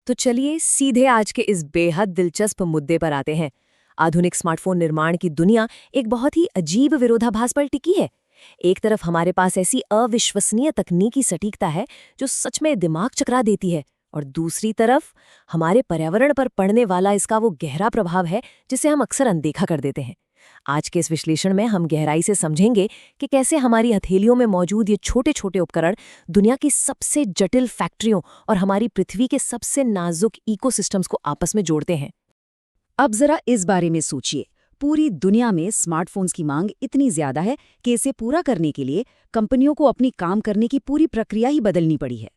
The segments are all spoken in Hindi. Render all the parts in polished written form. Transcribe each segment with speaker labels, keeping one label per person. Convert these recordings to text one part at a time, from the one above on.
Speaker 1: तो चलिए सीधे आज के इस बेहद दिलचस्प मुद्दे पर आते हैं। आधुनिक स्मार्टफोन निर्माण की दुनिया एक बहुत ही अजीब विरोधाभास पर टिकी है। एक तरफ हमारे पास ऐसी अविश्वसनीय तकनीकी सटीकता है जो सच में दिमाग चकरा देती है, और दूसरी तरफ हमारे पर्यावरण पर पड़ने वाला इसका वो गहरा प्रभाव है जिसे हम अक्सर अनदेखा कर देते हैं। आज के इस विश्लेषण में हम गहराई से समझेंगे कि कैसे हमारी हथेलियों में मौजूद ये छोटे छोटे उपकरण दुनिया की सबसे जटिल फैक्ट्रियों और हमारी पृथ्वी के सबसे नाजुक इकोसिस्टम्स को आपस में जोड़ते हैं।
Speaker 2: अब जरा इस बारे में सोचिए। पूरी दुनिया में स्मार्टफोन्स की मांग इतनी ज्यादा है कि इसे पूरा करने के लिए कंपनियों को अपनी काम करने की पूरी प्रक्रिया ही बदलनी पड़ी है।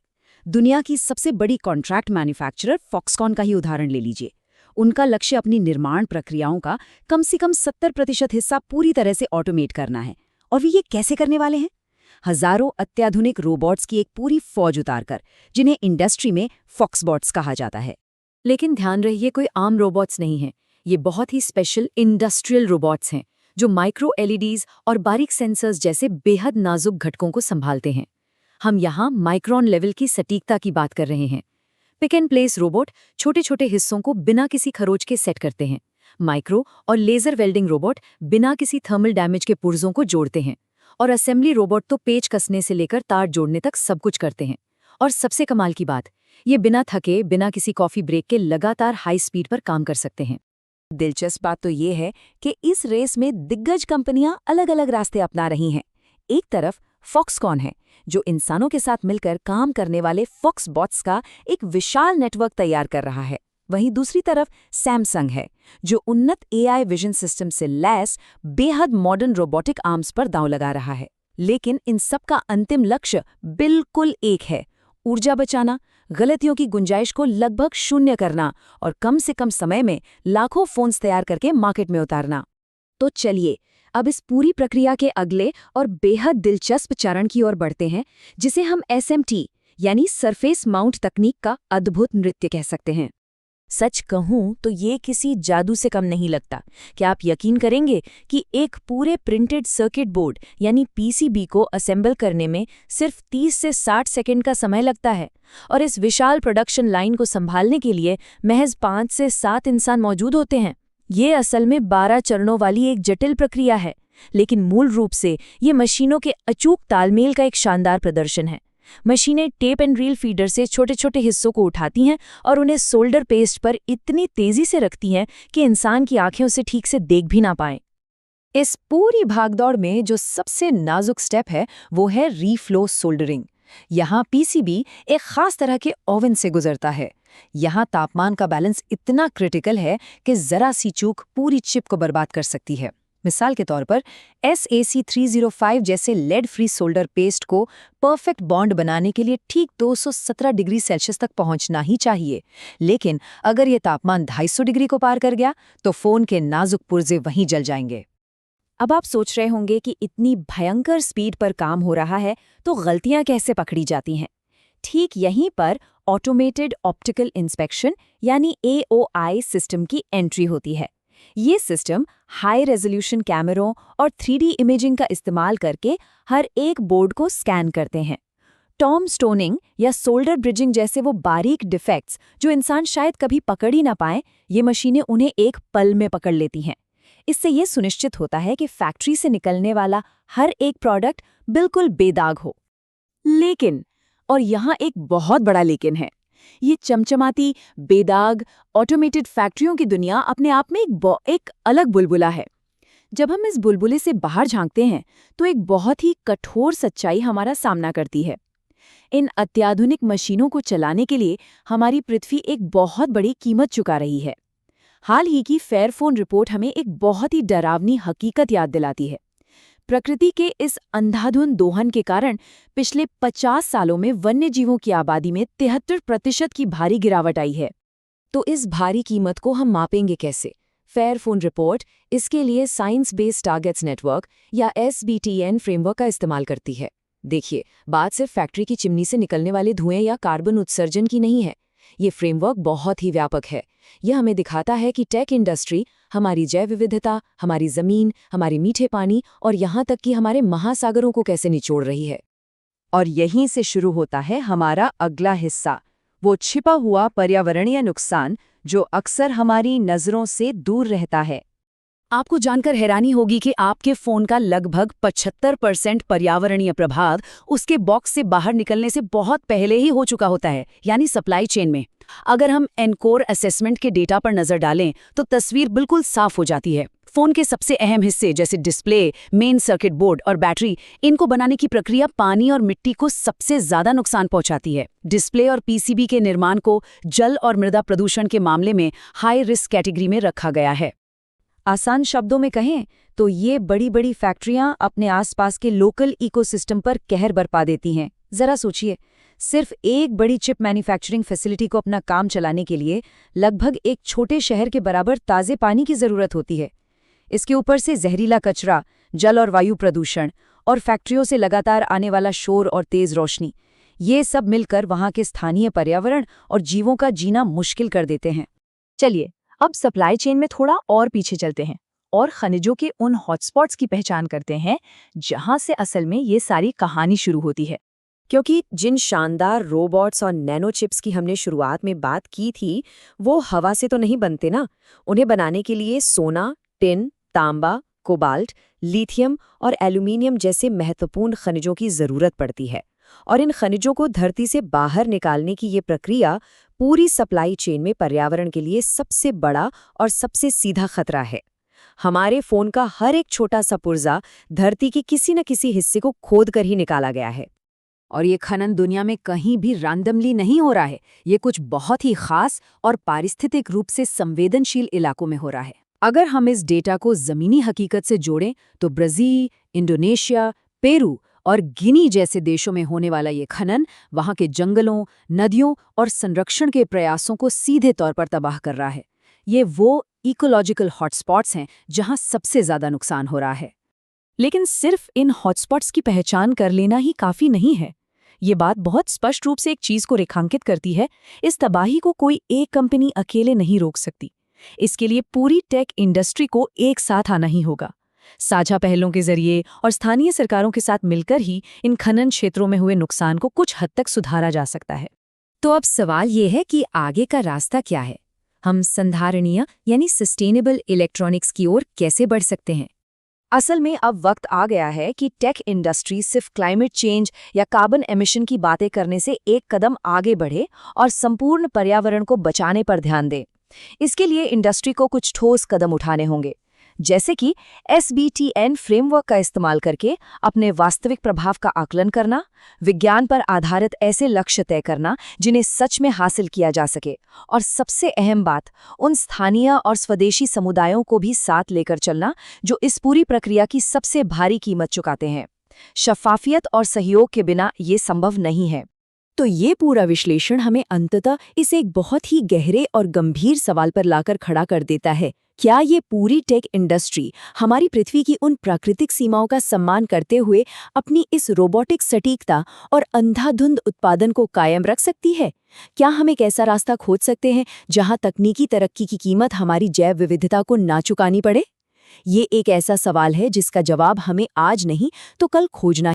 Speaker 2: दुनिया की सबसे बड़ी कॉन्ट्रैक्ट मैन्युफैक्चरर फॉक्सकॉन का ही उदाहरण ले लीजिए। उनका लक्ष्य अपनी निर्माण प्रक्रियाओं का कम से कम 70% हिस्सा पूरी तरह से ऑटोमेट करना है। और वे ये कैसे करने वाले हैं? हजारों अत्याधुनिक रोबोट्स की एक पूरी फौज उतारकर, जिन्हें इंडस्ट्री में फॉक्सबॉट्स कहा जाता है।
Speaker 1: लेकिन ध्यान रहे, ये कोई आम रोबोट्स नहीं हैं। ये बहुत ही स्पेशल इंडस्ट्रियल रोबोट्स हैं जो माइक्रो एलईडीज और बारीक सेंसर्स जैसे बेहद नाजुक घटकों को संभालते हैं। हम यहाँ माइक्रोन लेवल की सटीकता की बात कर रहे हैं। पिक एंड प्लेस रोबोट छोटे छोटे हिस्सों को बिना किसी खरोच के सेट करते हैं। माइक्रो और लेजर वेल्डिंग रोबोट बिना किसी थर्मल डैमेज के पुर्जों को जोड़ते हैं। और असेंबली रोबोट तो पेच कसने से लेकर तार जोड़ने तक सब कुछ करते हैं। और सबसे कमाल की बात, ये बिना थके, बिना किसी कॉफी ब्रेक के लगातार हाई स्पीड पर काम कर सकते हैं।
Speaker 2: दिलचस्प बात तो ये है कि इस रेस में दिग्गज कंपनियां अलग अलग रास्ते अपना रही हैं। एक तरफ फॉक्सकॉन है, जो इंसानों के साथ मिलकर काम करने वाले फॉक्सबॉट्स का एक विशाल नेटवर्क तैयार कर रहा है। वहीं दूसरी तरफ सैमसंग है, जो उन्नत एआई विजन सिस्टम से लैस बेहद मॉडर्न रोबोटिक आर्म्स पर दांव लगा रहा है। लेकिन इन सब का अंतिम लक्ष्य बिल्कुल एक है: ऊर्जा बचाना, गलतियों की गुंजाइश को लगभग शून्य करना और कम से कम समय में लाखों फोन्स तैयार करके मार्केट में उतारना। तो चलिए अब इस पूरी प्रक्रिया के अगले और बेहद दिलचस्प चरण की ओर बढ़ते हैं, जिसे हम एसएमटी यानी सरफेस माउंट तकनीक का अद्भुत नृत्य कह सकते हैं।
Speaker 1: सच कहूं तो ये किसी जादू से कम नहीं लगता। क्या आप यकीन करेंगे कि एक पूरे प्रिंटेड सर्किट बोर्ड यानी पीसीबी को असेंबल करने में सिर्फ 30 से 60 सेकंड का समय लगता है, और इस विशाल प्रोडक्शन लाइन को संभालने के लिए महज 5 से 7 इंसान मौजूद होते हैं। ये असल में 12 चरणों वाली एक जटिल प्रक्रिया है, लेकिन मूल रूप से ये मशीनों के अचूक तालमेल का एक शानदार प्रदर्शन है। मशीनें टेप एंड रील फीडर से छोटे छोटे हिस्सों को उठाती हैं और उन्हें सोल्डर पेस्ट पर इतनी तेजी से रखती हैं कि इंसान की आंखें उसे ठीक से देख भी ना पाएं। इस पूरी भागदौड़ में जो सबसे नाजुक स्टेप है वो है रीफ्लो सोल्डरिंग। यहाँ पीसीबी एक खास तरह के ओवन से गुजरता है। यहाँ तापमान का बैलेंस इतना क्रिटिकल है कि जरा सी चूक पूरी चिप को बर्बाद कर सकती है। मिसाल के तौर पर SAC305 जैसे लेड फ्री सोल्डर पेस्ट को परफेक्ट बॉन्ड बनाने के लिए ठीक 217 डिग्री सेल्सियस तक पहुंचना ही चाहिए। लेकिन अगर ये तापमान 250 डिग्री को पार कर गया तो फोन के नाजुक पुर्जे वहीं जल जाएंगे।
Speaker 2: अब आप सोच रहे होंगे कि इतनी भयंकर स्पीड पर काम हो रहा है तो गलतियां कैसे पकड़ी जाती हैं। ठीक यहीं पर ऑटोमेटेड ऑप्टिकल इंस्पेक्शन यानी AOI सिस्टम की एंट्री होती है। ये सिस्टम हाई रेजोल्यूशन कैमरों और 3D इमेजिंग का इस्तेमाल करके हर एक बोर्ड को स्कैन करते हैं। टॉम स्टोनिंग या सोल्डर ब्रिजिंग जैसे वो बारीक डिफेक्ट्स जो इंसान शायद कभी पकड़ ही ना पाए, ये मशीनें उन्हें एक पल में पकड़ लेती हैं। इससे ये सुनिश्चित होता है कि फैक्ट्री से निकलने वाला हर एक प्रोडक्ट बिल्कुल बेदाग हो। लेकिन, और यहाँ एक बहुत बड़ा लेकिन है, ये चमचमाती, बेदाग, ऑटोमेटेड फैक्ट्रियों की दुनिया अपने आप में एक अलग बुलबुला है। जब हम इस बुलबुले से बाहर झांकते हैं तो एक बहुत ही कठोर सच्चाई हमारा सामना करती है। इन अत्याधुनिक मशीनों को चलाने के लिए हमारी पृथ्वी एक बहुत बड़ी कीमत चुका रही है। हाल ही की फेयरफोन रिपोर्ट हमें एक बहुत ही डरावनी हकीकत याद दिलाती है। प्रकृति के इस अंधाधुंध दोहन के कारण पिछले 50 सालों में वन्य जीवों की आबादी में 73% की भारी गिरावट आई है। तो इस भारी कीमत को हम मापेंगे कैसे? फेयरफोन रिपोर्ट इसके लिए साइंस बेस्ड टारगेट्स नेटवर्क या SBTN फ्रेमवर्क का इस्तेमाल करती है। देखिए, बात सिर्फ फैक्ट्री की चिमनी से निकलने वाले धुएं या कार्बन उत्सर्जन की नहीं है। ये फ्रेमवर्क बहुत ही व्यापक है। यह हमें दिखाता है कि टेक इंडस्ट्री हमारी जैव विविधता, हमारी जमीन, हमारी मीठे पानी और यहाँ तक कि हमारे महासागरों को कैसे निचोड़ रही है। और यहीं से शुरू होता है हमारा अगला हिस्सा, वो छिपा हुआ पर्यावरणीय नुकसान जो अक्सर हमारी नज़रों से दूर रहता है।
Speaker 1: आपको जानकर हैरानी होगी कि आपके फोन का लगभग 75% पर्यावरणीय प्रभाव उसके बॉक्स से बाहर निकलने से बहुत पहले ही हो चुका होता है, यानी सप्लाई चेन में। अगर हम एनकोर असेसमेंट के डेटा पर नजर डालें तो तस्वीर बिल्कुल साफ हो जाती है। फोन के सबसे अहम हिस्से जैसे डिस्प्ले, मेन सर्किट बोर्ड और बैटरी, इनको बनाने की प्रक्रिया पानी और मिट्टी को सबसे ज्यादा नुकसान पहुंचाती है। डिस्प्ले और पीसीबी के निर्माण को जल और मृदा प्रदूषण के मामले में हाई रिस्क कैटेगरी में रखा गया है।
Speaker 2: आसान शब्दों में कहें तो ये बड़ी बड़ी फैक्ट्रियां अपने आसपास के लोकल इकोसिस्टम पर कहर बरपा देती हैं। जरा सोचिए, सिर्फ एक बड़ी चिप मैन्युफैक्चरिंग फैसिलिटी को अपना काम चलाने के लिए लगभग एक छोटे शहर के बराबर ताज़े पानी की ज़रूरत होती है। इसके ऊपर से जहरीला कचरा, जल और वायु प्रदूषण और फैक्ट्रियों से लगातार आने वाला शोर और तेज़ रोशनी, ये सब मिलकर वहाँ के स्थानीय पर्यावरण और जीवों का जीना मुश्किल कर देते हैं।
Speaker 3: चलिए अब सप्लाई चेन में थोड़ा और पीछे चलते हैं और खनिजों के उन हॉटस्पॉट्स की पहचान करते हैं जहां से असल में ये सारी कहानी शुरू होती है।
Speaker 2: क्योंकि जिन शानदार रोबोट्स और नैनो चिप्स की हमने शुरुआत में बात की थी, वो हवा से तो नहीं बनते ना। उन्हें बनाने के लिए सोना, टिन, तांबा, कोबाल्ट, लिथियम और एल्यूमीनियम जैसे महत्वपूर्ण खनिजों की जरूरत पड़ती है। और इन खनिजों को धरती से बाहर निकालने की ये प्रक्रिया पूरी सप्लाई चेन में पर्यावरण के लिए सबसे बड़ा और सबसे सीधा खतरा है। हमारे फोन का हर एक छोटा सा पुर्जा धरती के किसी न किसी हिस्से को खोद कर ही निकाला गया है।
Speaker 1: और ये खनन दुनिया में कहीं भी रैंडमली नहीं हो रहा है, ये कुछ बहुत ही खास और पारिस्थितिक रूप से संवेदनशील इलाकों में हो रहा है। अगर हम इस डेटा को ज़मीनी हकीकत से जोड़ें तो ब्राज़ील, इंडोनेशिया, पेरू और गिनी जैसे देशों में होने वाला ये खनन वहाँ के जंगलों, नदियों और संरक्षण के प्रयासों को सीधे तौर पर तबाह कर रहा है। ये वो इकोलॉजिकल हॉटस्पॉट्स हैं जहाँ सबसे ज़्यादा नुकसान हो रहा है।
Speaker 3: लेकिन सिर्फ इन हॉटस्पॉट्स की पहचान कर लेना ही काफ़ी नहीं है। ये बात बहुत स्पष्ट रूप से एक चीज़ को रेखांकित करती है, इस तबाही को कोई एक कंपनी अकेले नहीं रोक सकती। इसके लिए पूरी टेक इंडस्ट्री को एक साथ आना ही होगा। साझा पहलों के जरिए और स्थानीय सरकारों के साथ मिलकर ही इन खनन क्षेत्रों में हुए नुकसान को कुछ हद तक सुधारा जा सकता है।
Speaker 2: तो अब सवाल ये है कि आगे का रास्ता क्या है? हम संधारणीय यानी सस्टेनेबल इलेक्ट्रॉनिक्स की ओर कैसे बढ़ सकते हैं? असल में अब वक्त आ गया है कि टेक इंडस्ट्री सिर्फ क्लाइमेट चेंज या कार्बन एमिशन की बातें करने से एक कदम आगे बढ़े और संपूर्ण पर्यावरण को बचाने पर ध्यान दे। इसके लिए इंडस्ट्री को कुछ ठोस कदम उठाने होंगे, जैसे कि SBTN फ्रेमवर्क का इस्तेमाल करके अपने वास्तविक प्रभाव का आकलन करना, विज्ञान पर आधारित ऐसे लक्ष्य तय करना जिन्हें सच में हासिल किया जा सके, और सबसे अहम बात, उन स्थानीय और स्वदेशी समुदायों को भी साथ लेकर चलना जो इस पूरी प्रक्रिया की सबसे भारी कीमत चुकाते हैं। शफ़ाफियत और सहयोग के बिना ये संभव नहीं है।
Speaker 3: तो ये पूरा विश्लेषण हमें अंततः इसे एक बहुत ही गहरे और गंभीर सवाल पर लाकर खड़ा कर देता है। क्या ये पूरी टेक इंडस्ट्री हमारी पृथ्वी की उन प्राकृतिक सीमाओं का सम्मान करते हुए अपनी इस रोबोटिक सटीकता और अंधाधुंध उत्पादन को कायम रख सकती है? क्या हम एक ऐसा रास्ता खोज सकते हैं जहां तकनीकी तरक्की की कीमत हमारी जैव विविधता को ना चुकानी पड़े? ये एक ऐसा सवाल है जिसका जवाब हमें आज नहीं तो कल खोजना